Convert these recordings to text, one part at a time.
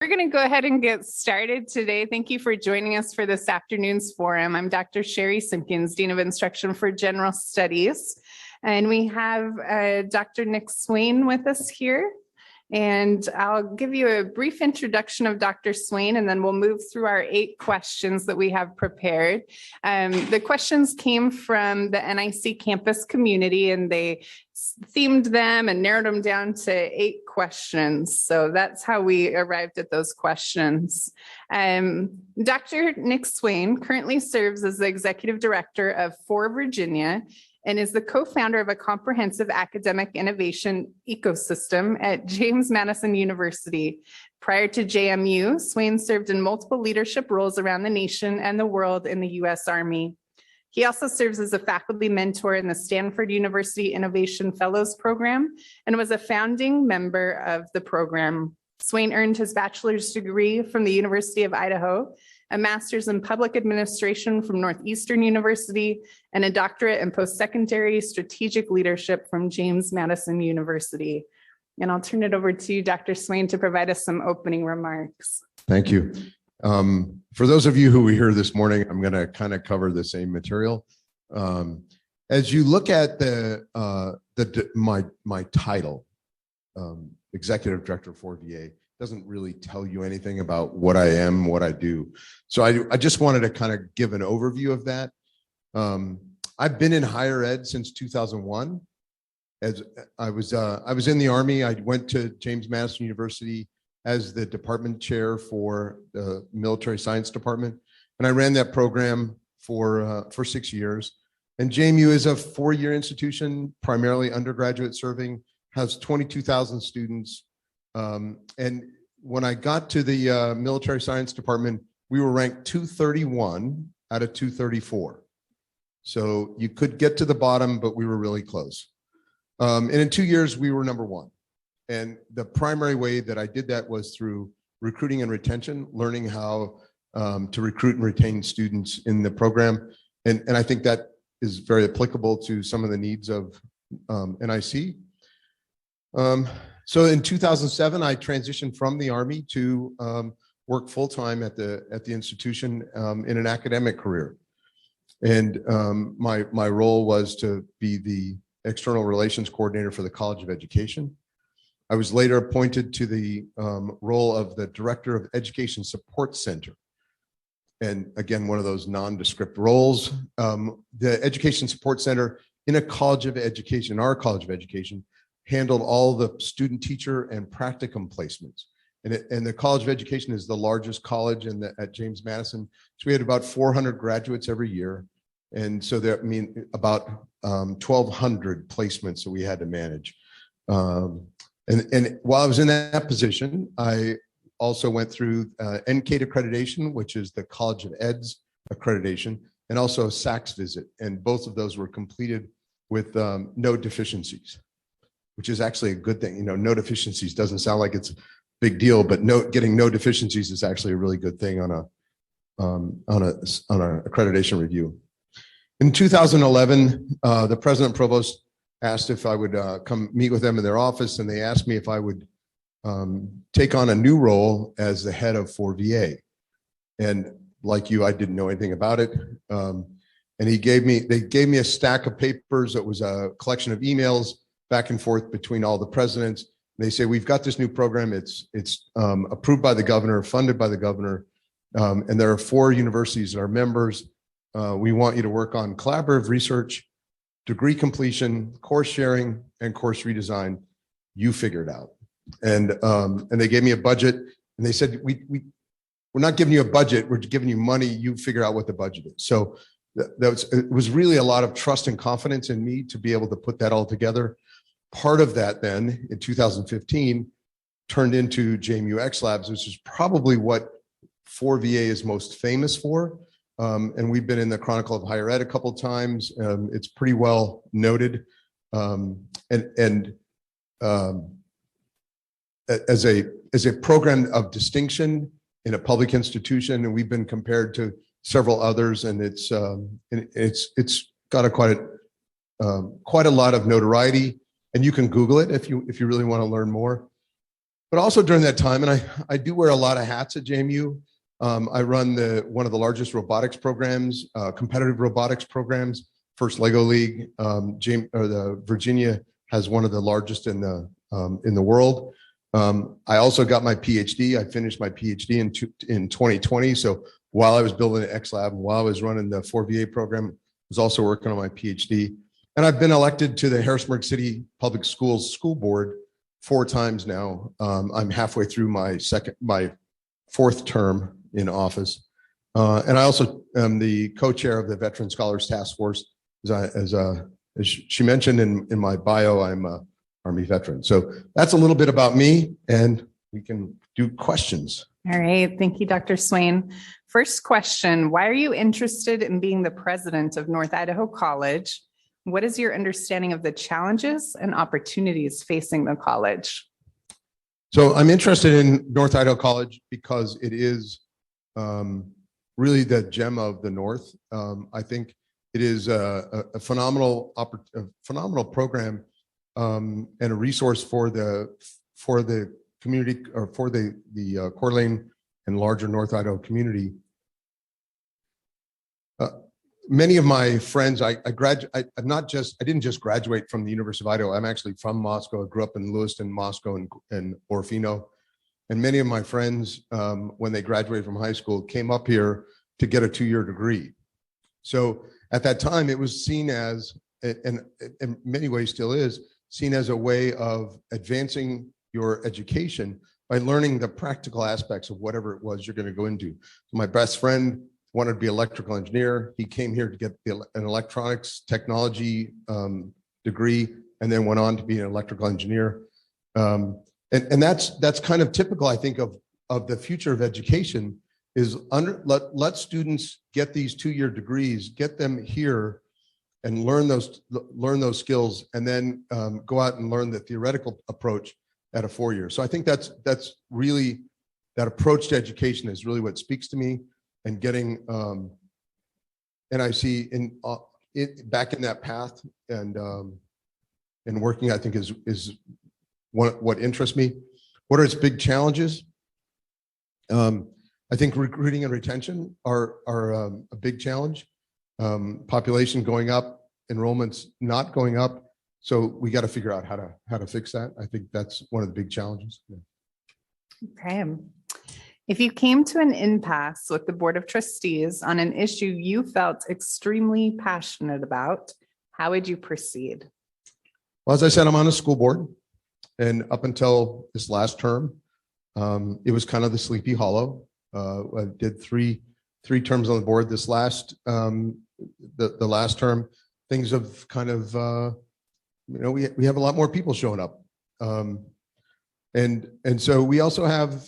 We're going to go ahead and get started today. Thank you for joining us for this afternoon's forum. I'm Dr. Sherry Simpkins, Dean of Instruction for General Studies. And we have Dr. Nick Swayne with us here. And I'll give you a brief introduction of Dr. Swayne, and then we'll move through our 8 questions that we have prepared. The questions came from the NIC campus community, and they themed them and narrowed them down to 8 questions. So that's how we arrived at those questions. Dr. Nick Swayne currently serves as the Executive Director of For Virginia and is the co-founder of a comprehensive academic innovation ecosystem at James Madison University. Prior to JMU, Swayne served in multiple leadership roles around the nation and the world in the U.S. Army. He also serves as a faculty mentor in the Stanford University Innovation Fellows Program and was a founding member of the program. Swayne earned his bachelor's degree from the University of Idaho, a master's in public administration from Northeastern University, and a doctorate in post-secondary strategic leadership from James Madison University. And I'll turn it over to you, Dr. Swayne, to provide us some opening remarks. Thank you. For those of you who were here this morning, I'm going to kind of cover the same material. As you look at my title, Executive Director for VA, doesn't really tell you anything about what I am, what I do. So I just wanted to kind of give an overview of that. I've been in higher ed since 2001. As I was in the Army, I went to James Madison University as the department chair for the military science department. And I ran that program for 6 years. And JMU is a 4-year institution, primarily undergraduate serving, has 22,000 students. And when I got to the military science department, we were ranked 231 out of 234. So you could get to the bottom, but we were really close. And in 2 years, we were number 1. And the primary way that I did that was through recruiting and retention, learning how to recruit and retain students in the program. And I think that is very applicable to some of the needs of NIC. So in 2007, I transitioned from the Army to work full-time at the institution in an academic career. And my role was to be the external relations coordinator for the College of Education. I was later appointed to the role of the Director of Education Support Center. And again, one of those nondescript roles. The Education Support Center in a College of Education, our College of Education, handled all the student teacher and practicum placements. And the College of Education is the largest college at James Madison. So we had about 400 graduates every year. And so that means about 1,200 placements that we had to manage. And while I was in that position, I also went through NCATE accreditation, which is the College of Ed's accreditation, and also a SACS visit. And both of those were completed with no deficiencies, which is actually a good thing. You know, no deficiencies doesn't sound like it's a big deal, but getting no deficiencies is actually a really good thing on an accreditation review. In 2011, the president and provost asked if I would come meet with them in their office, and they asked me if I would take on a new role as the head of For VA. And like you, I didn't know anything about it. And they gave me a stack of papers that was a collection of emails back and forth between all the presidents. They say, we've got this new program. It's approved by the governor, funded by the governor. And there are 4 universities that are members. We want you to work on collaborative research, degree completion, course sharing, and course redesign. You figure it out. And they gave me a budget, and they said, we're not giving you a budget, we're giving you money, you figure out what the budget is. So it was really a lot of trust and confidence in me to be able to put that all together. Part of that then, in 2015, turned into JMU X Labs, which is probably what For VA is most famous for. And we've been in the Chronicle of Higher Ed a couple of times. It's pretty well noted. As a program of distinction in a public institution, and we've been compared to several others, and it's got quite a lot of notoriety. And you can Google it if you really want to learn more. But also during that time, and I do wear a lot of hats at JMU. I run one of the largest robotics programs, competitive robotics programs, First Lego League. Virginia has one of the largest in the world. I also got my PhD. I finished my PhD in 2020. So while I was building an X Lab and while I was running the 4VA program, I was also working on my PhD. And I've been elected to the Harrisburg City Public Schools School Board 4 times now. I'm halfway through my 4th term in office. And I also am the co-chair of the Veteran Scholars Task Force. As she mentioned in my bio, I'm a Army veteran. So that's a little bit about me, and we can do questions. All right. Thank you, Dr. Swayne. First question, why are you interested in being the president of North Idaho College? What is your understanding of the challenges and opportunities facing the college? So I'm interested in North Idaho College because it is really the gem of the North. I think it is a phenomenal program and a resource for the community, or for the Coeur d'Alene and larger North Idaho community. Many of my friends, I didn't just graduate from the University of Idaho. I'm actually from Moscow. I grew up in Lewiston, Moscow, and Orofino. And many of my friends, when they graduated from high school, came up here to get a 2-year degree. So at that time, it was seen as, and in many ways still is, seen as a way of advancing your education by learning the practical aspects of whatever it was you're going to go into. So my best friend wanted to be an electrical engineer. He came here to get an electronics technology degree, and then went on to be an electrical engineer. And that's kind of typical, I think, of the future of education, is let students get these 2-year degrees, get them here and learn those skills, and then go out and learn the theoretical approach at a 4-year. So I think that's really, that approach to education is really what speaks to me. And getting, and I see back in that path, and working, I think is what interests me. What are its big challenges? I think recruiting and retention are a big challenge. Population going up, enrollments not going up. So we got to figure out how to fix that. I think that's one of the big challenges. Yeah. Okay. If you came to an impasse with the Board of Trustees on an issue you felt extremely passionate about, how would you proceed? Well, as I said, I'm on a school board, and up until this last term, it was kind of the Sleepy Hollow. I did three terms on the board. This last, the last term, things have kind of, we have a lot more people showing up. And so we also have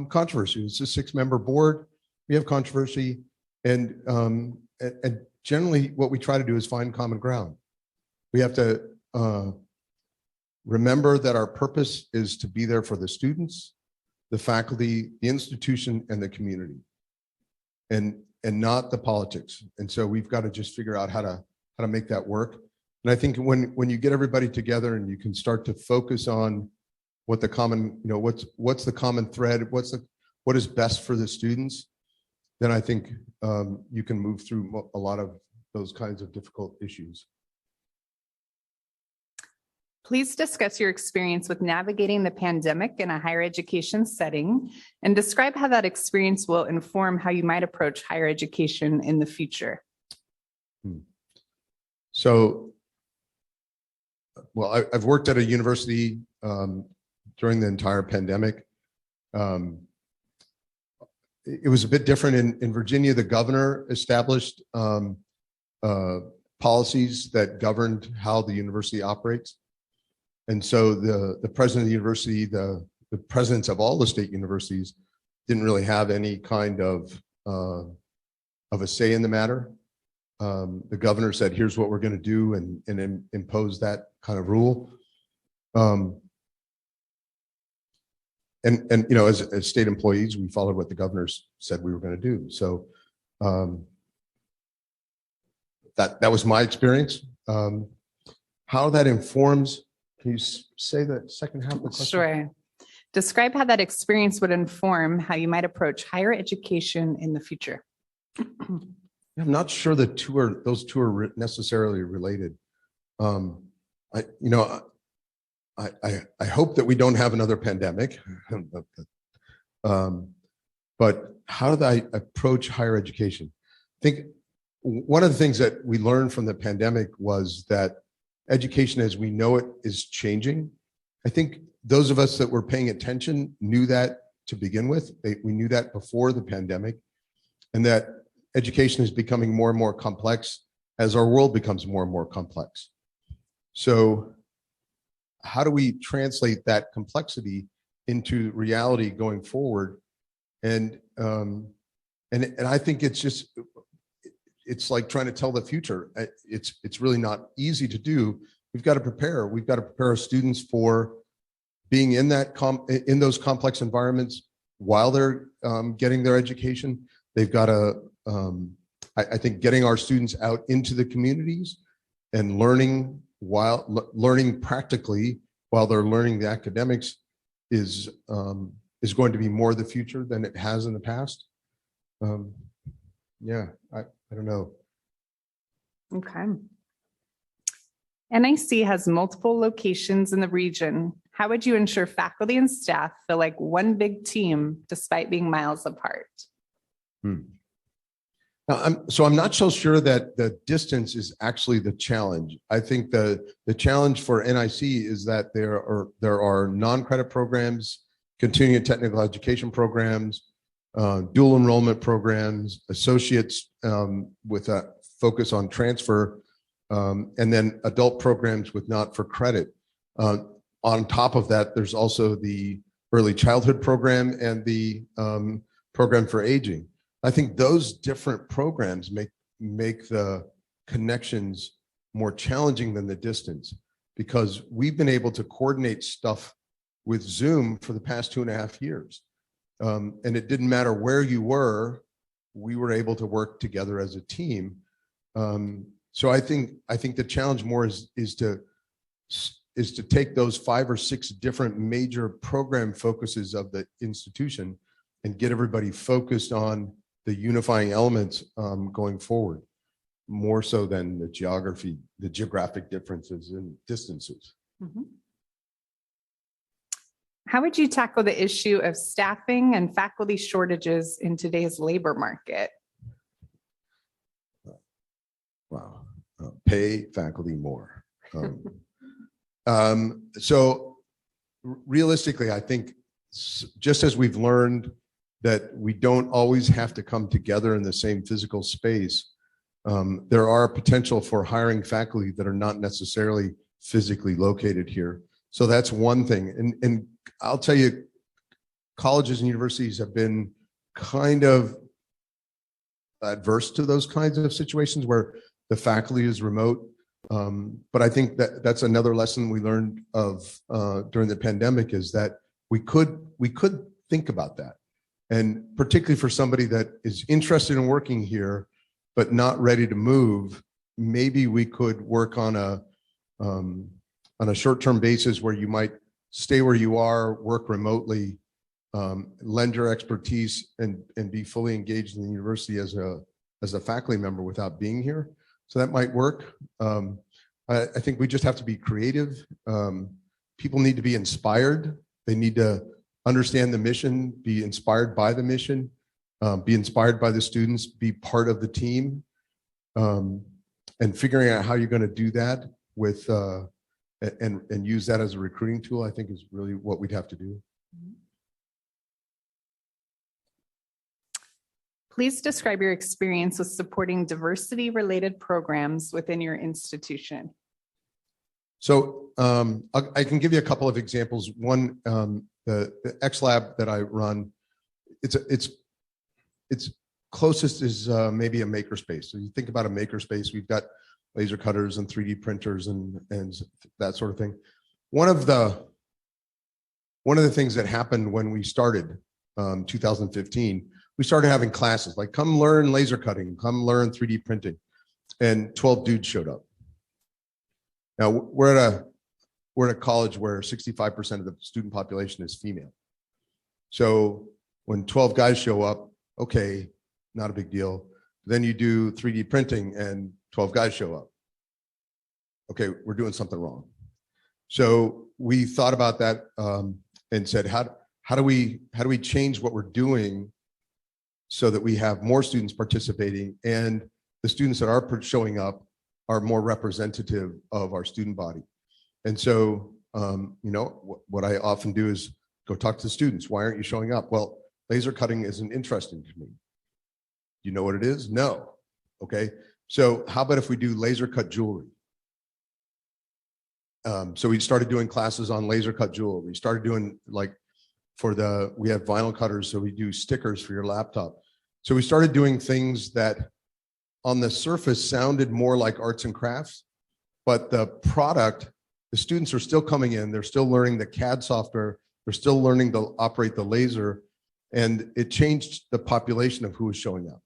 controversy. It's a 6-member board. We have controversy, and generally what we try to do is find common ground. We have to remember that our purpose is to be there for the students, the faculty, the institution, and the community, and not the politics. And so we've got to just figure out how to make that work. And I think when you get everybody together and you can start to focus on what the common, what's the common thread, what is best for the students, then I think you can move through a lot of those kinds of difficult issues. Please discuss your experience with navigating the pandemic in a higher education setting, and describe how that experience will inform how you might approach higher education in the future. So, well, I've worked at a university during the entire pandemic. It was a bit different in Virginia. The governor established policies that governed how the university operates. And so the president of the university, the presidents of all the state universities didn't really have any kind of a say in the matter. The governor said, here's what we're going to do, and impose that kind of rule. And as state employees, we followed what the governors said we were going to do. So that was my experience. How that informs, can you say the second half of the question? Sure. Describe how that experience would inform how you might approach higher education in the future. I'm not sure that those two are necessarily related. I hope that we don't have another pandemic. But how do I approach higher education? I think one of the things that we learned from the pandemic was that education as we know it is changing. I think those of us that were paying attention knew that to begin with. We knew that before the pandemic, and that education is becoming more and more complex as our world becomes more and more complex. So how do we translate that complexity into reality going forward? And I think it's like trying to tell the future. It's really not easy to do. We've got to prepare. We've got to prepare our students for being in those complex environments while they're getting their education. They've got to, I think, getting our students out into the communities and learning practically while they're learning the academics is going to be more the future than it has in the past. Yeah, I don't know. Okay. NIC has multiple locations in the region. How would you ensure faculty and staff feel like one big team despite being miles apart? Now, I'm not so sure that the distance is actually the challenge. I think the challenge for NIC is that there are non-credit programs, continuing technical education programs, dual enrollment programs, associates with a focus on transfer, and then adult programs with not for credit. On top of that, there's also the early childhood program and the program for aging. I think those different programs make the connections more challenging than the distance, because we've been able to coordinate stuff with Zoom for the past 2.5 years. And it didn't matter where you were, we were able to work together as a team. So I think the challenge more is to take those 5 or 6 different major program focuses of the institution and get everybody focused on the unifying elements going forward, more so than the geographic differences and distances. Mm-hmm. How would you tackle the issue of staffing and faculty shortages in today's labor market? Wow. Pay faculty more. So realistically, I think just as we've learned that we don't always have to come together in the same physical space, there are potential for hiring faculty that are not necessarily physically located here. So that's one thing. And I'll tell you, colleges and universities have been kind of adverse to those kinds of situations where the faculty is remote. But I think that's another lesson we learned of during the pandemic, is that we could think about that. And particularly for somebody that is interested in working here, but not ready to move, maybe we could work on a short-term basis where you might stay where you are, work remotely, lend your expertise, and be fully engaged in the university as a faculty member without being here. So that might work. I think we just have to be creative. People need to be inspired. They need to understand the mission, be inspired by the mission, be inspired by the students, be part of the team, and figuring out how you're going to do that with and use that as a recruiting tool, I think, is really what we'd have to do. Please describe your experience with supporting diversity-related programs within your institution. So I can give you a couple of examples. One, the X Lab that I run, it's closest is maybe a makerspace. So you think about a makerspace, we've got laser cutters and 3D printers and that sort of thing. One of the things that happened when we started 2015, we started having classes like, come learn laser cutting, come learn 3D printing, and 12 dudes showed up. Now we're at a college where 65% of the student population is female. So when 12 guys show up, okay, not a big deal. Then you do 3D printing and 12 guys show up. Okay, we're doing something wrong. So we thought about that and said, how do we change what we're doing so that we have more students participating and the students that are showing up are more representative of our student body. And so, what I often do is go talk to the students. Why aren't you showing up? Well, laser cutting isn't interesting to me. You know what it is? No. Okay. So how about if we do laser cut jewelry? So we started doing classes on laser cut jewelry. We started doing we have vinyl cutters, so we do stickers for your laptop. So we started doing things that on the surface sounded more like arts and crafts, but the students are still coming in, they're still learning the CAD software, they're still learning to operate the laser, and it changed the population of who was showing up.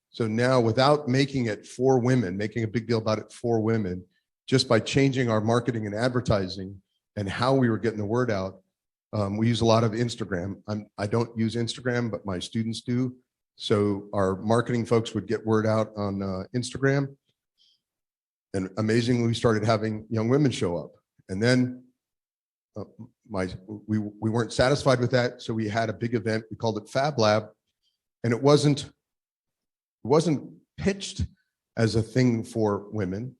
So now, without making it for women, making a big deal about it for women, just by changing our marketing and advertising and how we were getting the word out, we use a lot of Instagram. I don't use Instagram, but my students do. So our marketing folks would get word out on Instagram. And amazingly, we started having young women show up. And then we weren't satisfied with that. So we had a big event. We called it Fab Lab. And it wasn't pitched as a thing for women,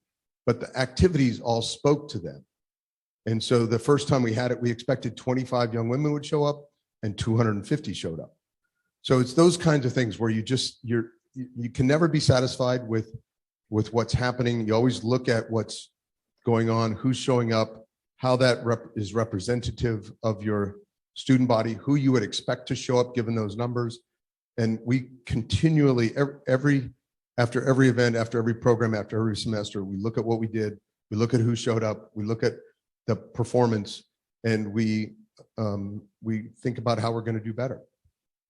but the activities all spoke to them. And so the first time we had it, we expected 25 young women would show up and 250 showed up. So it's those kinds of things where you can never be satisfied with what's happening. You always look at what's going on, who's showing up, how that is representative of your student body, who you would expect to show up given those numbers. And we continually, after every event, after every program, after every semester, we look at what we did, we look at who showed up, we look at the performance, and we think about how we're going to do better.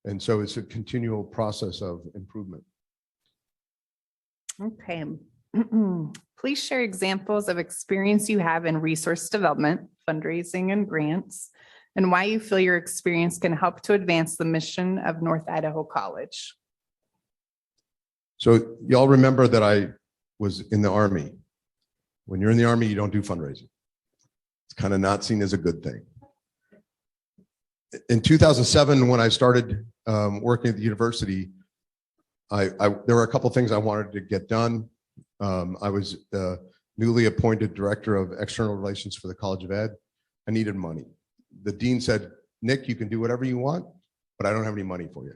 And so it's a continual process of improvement. Okay. Please share examples of experience you have in resource development, fundraising, and grants, and why you feel your experience can help to advance the mission of North Idaho College. So y'all remember that I was in the Army. When you're in the Army, you don't do fundraising. It's kind of not seen as a good thing. In 2007, when I started working at the university, there were a couple of things I wanted to get done. I was the newly appointed director of external relations for the College of Ed. I needed money. The dean said, "Nick, you can do whatever you want, but I don't have any money for you."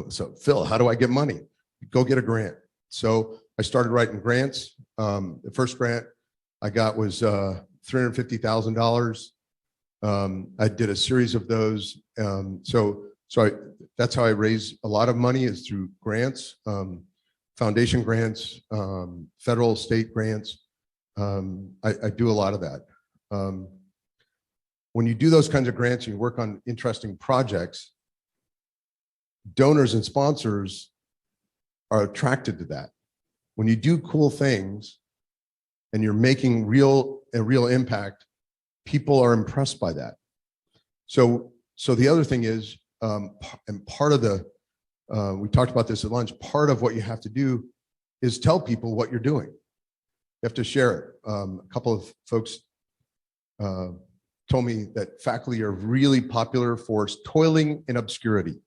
So Phil, how do I get money? Go get a grant. So I started writing grants. The first grant I got was $350,000. I did a series of those. That's how I raise a lot of money, is through grants, foundation grants, federal, state grants. I do a lot of that. When you do those kinds of grants and you work on interesting projects, donors and sponsors are attracted to that. When you do cool things and you're making a real impact, people are impressed by that. So the other thing is, and part of we talked about this at lunch, part of what you have to do is tell people what you're doing. You have to share it. A couple of folks told me that faculty are really popular for toiling in obscurity.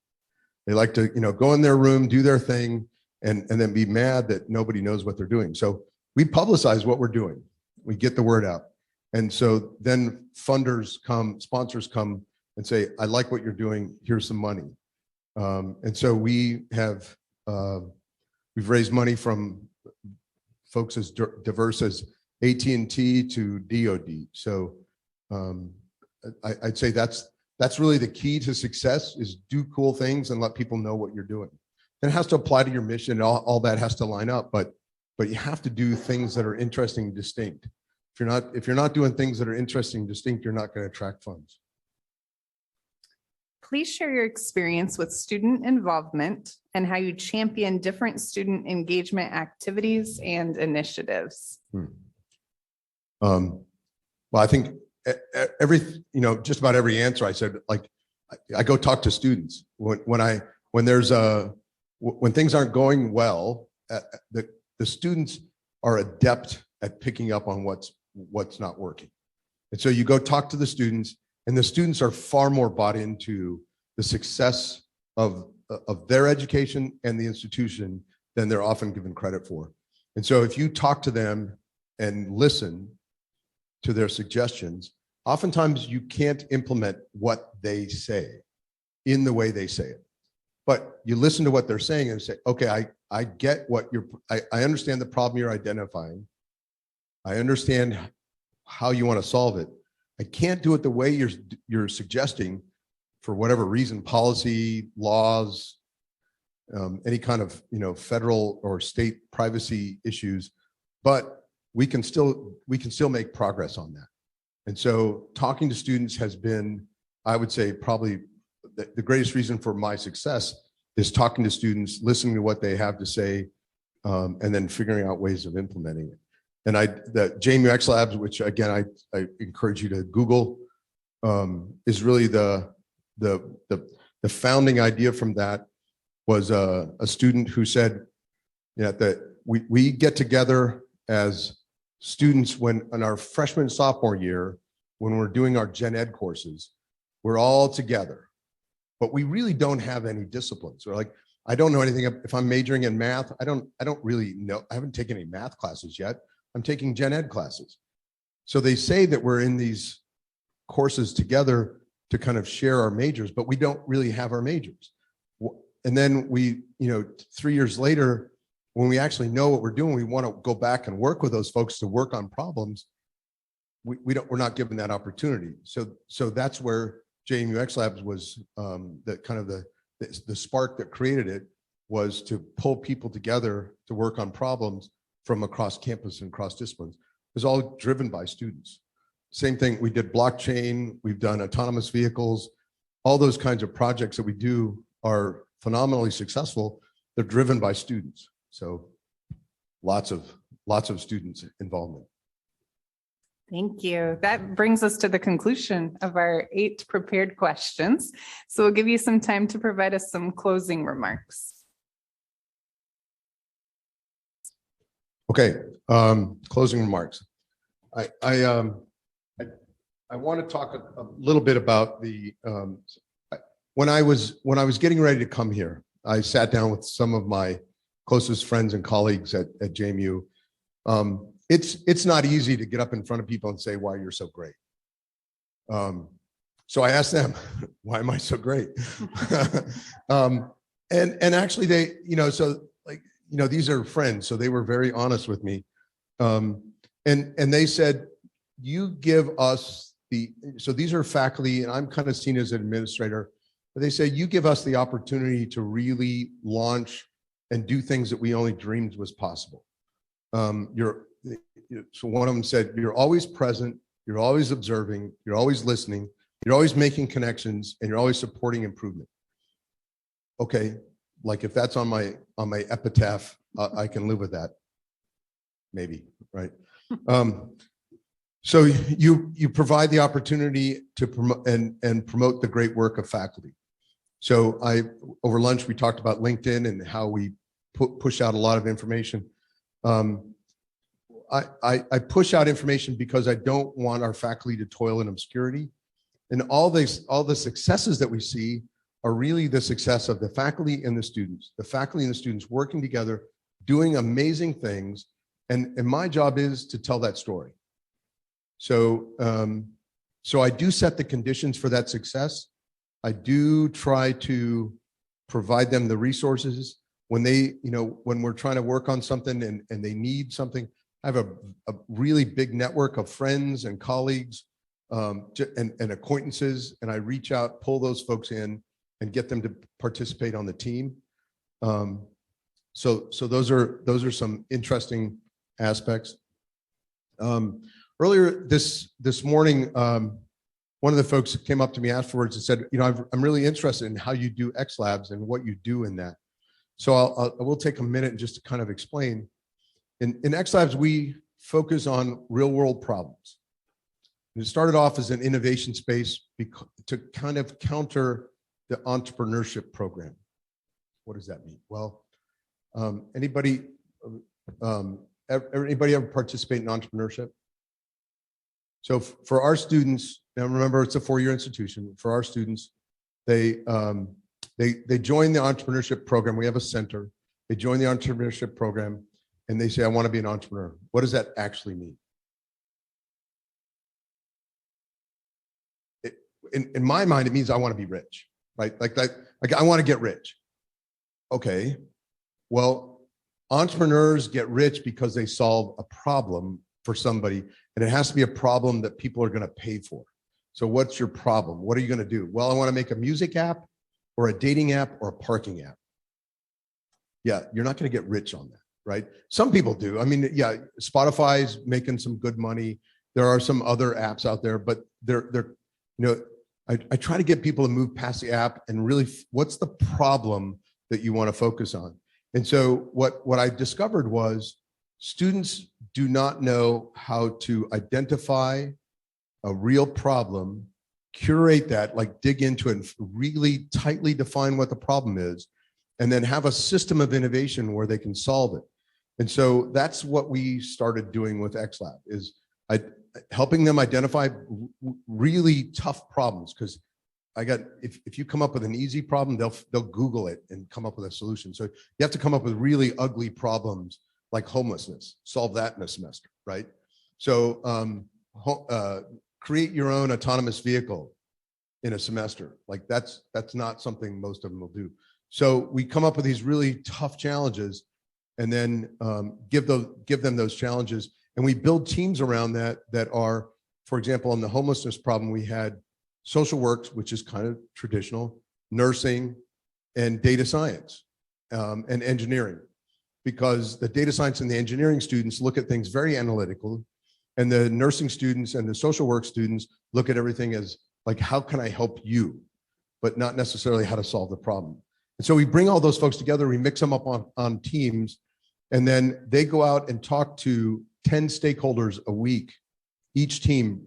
They like to, go in their room, do their thing, and then be mad that nobody knows what they're doing. So we publicize what we're doing. We get the word out. And so then funders come, sponsors come and say, "I like what you're doing, here's some money." And so we've raised money from folks as diverse as AT&T to DOD. So I'd say that's really the key to success, is do cool things and let people know what you're doing. And it has to apply to your mission. All that has to line up, but you have to do things that are interesting and distinct. If you're not doing things that are interesting and distinct, you're not going to attract funds. Please share your experience with student involvement and how you champion different student engagement activities and initiatives. Well, I think just about every answer I said, like, I go talk to students when things aren't going well. The students are adept at picking up on what's not working. And so you go talk to the students, and the students are far more bought into the success of their education and the institution than they're often given credit for. And so if you talk to them and listen to their suggestions, oftentimes you can't implement what they say in the way they say it. But you listen to what they're saying and say, okay, I get what I understand the problem you're identifying. I understand how you want to solve it. I can't do it the way you're suggesting for whatever reason, policy, laws, any kind of federal or state privacy issues, but we can still make progress on that. And so talking to students has been, I would say, probably the greatest reason for my success is talking to students, listening to what they have to say, and then figuring out ways of implementing it. And the JMUX Labs, which again I encourage you to Google, is really the founding idea from that was a student who said, that we get together as students in our freshman and sophomore year, when we're doing our gen ed courses, we're all together, but we really don't have any disciplines. We're like, I don't know anything. If I'm majoring in math, I don't really know. I haven't taken any math classes yet. I'm taking gen ed classes. So they say that we're in these courses together to kind of share our majors, but we don't really have our majors. And then 3 years later, when we actually know what we're doing, we want to go back and work with those folks to work on problems. We're not given that opportunity. So that's where JMUX Labs was the spark that created it, was to pull people together to work on problems from across campus and across disciplines. It was all driven by students. Same thing, we did blockchain, we've done autonomous vehicles, all those kinds of projects that we do are phenomenally successful. They're driven by students. So lots of students involvement. Thank you. That brings us to the conclusion of our 8 prepared questions. So we'll give you some time to provide us some closing remarks. Okay, closing remarks. I want to talk a little bit about when I was getting ready to come here, I sat down with some of my closest friends and colleagues at JMU. It's not easy to get up in front of people and say why you're so great. So I asked them, why am I so great? And actually these are friends, so they were very honest with me. And they said, you give us so these are faculty, and I'm kind of seen as an administrator, but they say, you give us the opportunity to really launch and do things that we only dreamed was possible. So one of them said, you're always present, you're always observing, you're always listening, you're always making connections, and you're always supporting improvement. Okay, like if that's on my epitaph, I can live with that. Maybe, right? So you provide the opportunity to promote and promote the great work of faculty. So over lunch, we talked about LinkedIn and how we push out a lot of information. I push out information because I don't want our faculty to toil in obscurity. And all the successes that we see are really the success of the faculty and the students. The faculty and the students working together, doing amazing things. And my job is to tell that story. So I do set the conditions for that success. I do try to provide them the resources when when we're trying to work on something and they need something. I have a really big network of friends and colleagues and acquaintances, and I reach out, pull those folks in, and get them to participate on the team. So those are some interesting aspects. Earlier this morning, one of the folks came up to me afterwards and said, I'm really interested in how you do X Labs and what you do in that. So I will take a minute just to kind of explain. In X Labs, we focus on real world problems. And it started off as an innovation space to kind of counter the entrepreneurship program. What does that mean? Well, anybody ever participate in entrepreneurship? So for our students, now remember it's a 4-year institution. For our students, they join the entrepreneurship program. We have a center. They join the entrepreneurship program and they say, I want to be an entrepreneur. What does that actually mean? In my mind, it means I want to be rich, right? Like I want to get rich. Okay, well, entrepreneurs get rich because they solve a problem for somebody, and it has to be a problem that people are going to pay for. So what's your problem? What are you going to do? Well, I want to make a music app or a dating app or a parking app. Yeah, you're not going to get rich on that, right? Some people do. I mean, yeah, Spotify's making some good money. There are some other apps out there, but I try to get people to move past the app and really, what's the problem that you want to focus on? And so what I discovered was students do not know how to identify a real problem, curate that, like dig into it and really tightly define what the problem is, and then have a system of innovation where they can solve it. And so that's what we started doing with XLab, is helping them identify really tough problems. Because if you come up with an easy problem, they'll Google it and come up with a solution. So you have to come up with really ugly problems like homelessness, solve that in a semester, right? So create your own autonomous vehicle in a semester. Like that's not something most of them will do. So we come up with these really tough challenges and then give them those challenges. And we build teams around that are, for example, on the homelessness problem, we had social works, which is kind of traditional, nursing, and data science and engineering. Because the data science and the engineering students look at things very analytical, and the nursing students and the social work students look at everything as like, how can I help you? But not necessarily how to solve the problem. And so we bring all those folks together, we mix them up on teams, and then they go out and talk to 10 stakeholders a week. Each team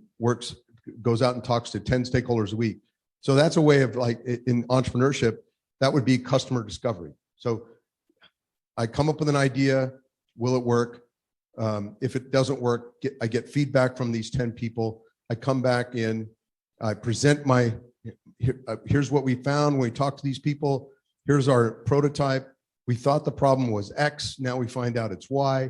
goes out and talks to 10 stakeholders a week. So that's a way of, like, in entrepreneurship, that would be customer discovery. So I come up with an idea, will it work? If it doesn't work, I get feedback from these 10 people. I come back in, I present here's what we found when we talked to these people. Here's our prototype. We thought the problem was X. Now we find out it's Y.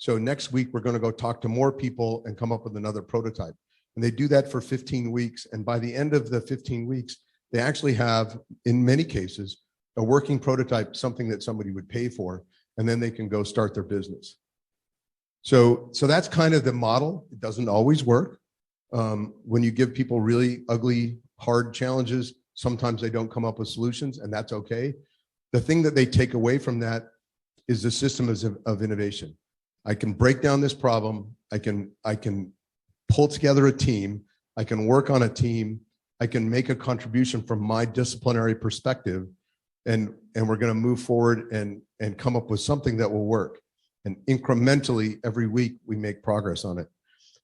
So next week, we're going to go talk to more people and come up with another prototype. And they do that for 15 weeks. And by the end of the 15 weeks, they actually have, in many cases, a working prototype, something that somebody would pay for, and then they can go start their business. So that's kind of the model. It doesn't always work. When you give people really ugly, hard challenges, sometimes they don't come up with solutions, and that's okay. The thing that they take away from that is the system of innovation. I can break down this problem. I can pull together a team. I can work on a team. I can make a contribution from my disciplinary perspective, and we're going to move forward and come up with something that will work. And incrementally, every week, we make progress on it.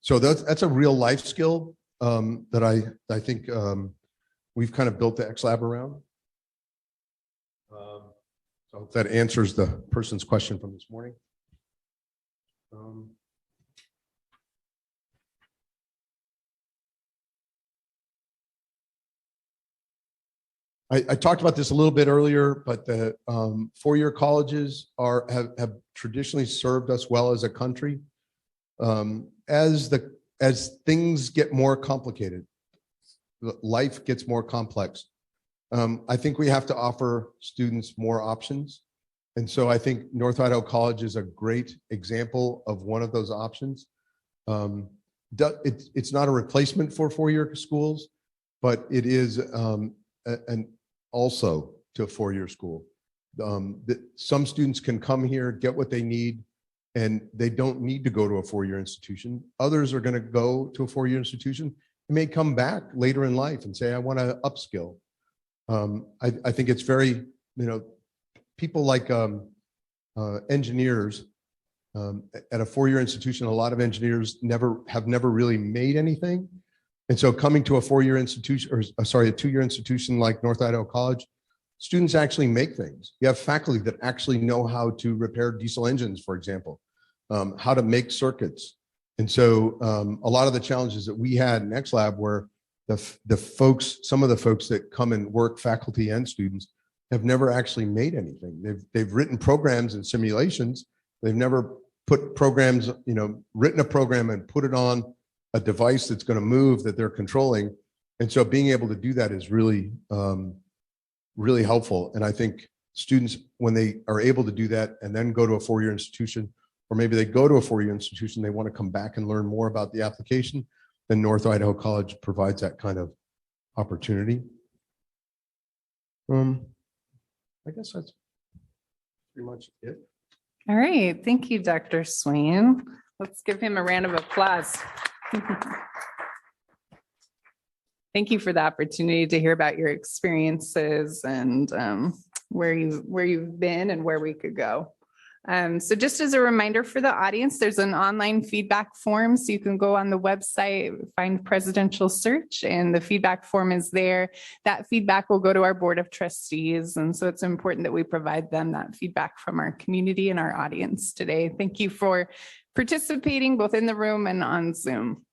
So that's a real life skill that I think we've kind of built the XLab around. So I hope that answers the person's question from this morning. I talked about this a little bit earlier, but the 4-year colleges have traditionally served us well as a country. As things get more complicated, life gets more complex. I think we have to offer students more options. And so I think North Idaho College is a great example of one of those options. It's not a replacement for 4-year schools, but it is an also to a 4-year school. Some students can come here, get what they need, and they don't need to go to a 4-year institution. Others are going to go to a 4-year institution and may come back later in life and say, I want to upskill. I think it's very, people like engineers at a 4-year institution, a lot of engineers have never really made anything. And so coming to a 4-year institution, or sorry, a 2-year institution like North Idaho College, students actually make things. You have faculty that actually know how to repair diesel engines, for example, how to make circuits. And so a lot of the challenges that we had in XLab were the folks, some of the folks that come and work, faculty and students, have never actually made anything. They've written programs and simulations. They've never put programs, written a program and put it on a device that's going to move that they're controlling. And so being able to do that is really, really helpful. And I think students, when they are able to do that and then go to a 4-year institution, or maybe they go to a 4-year institution, they want to come back and learn more about the application, then North Idaho College provides that kind of opportunity. I guess that's pretty much it. All right. Thank you, Dr. Swayne. Let's give him a round of applause. Thank you for the opportunity to hear about your experiences and where you've been and where we could go. So just as a reminder for the audience, there's an online feedback form. So you can go on the website, find presidential search, and the feedback form is there. That feedback will go to our board of trustees. And so it's important that we provide them that feedback from our community and our audience today. Thank you for participating both in the room and on Zoom.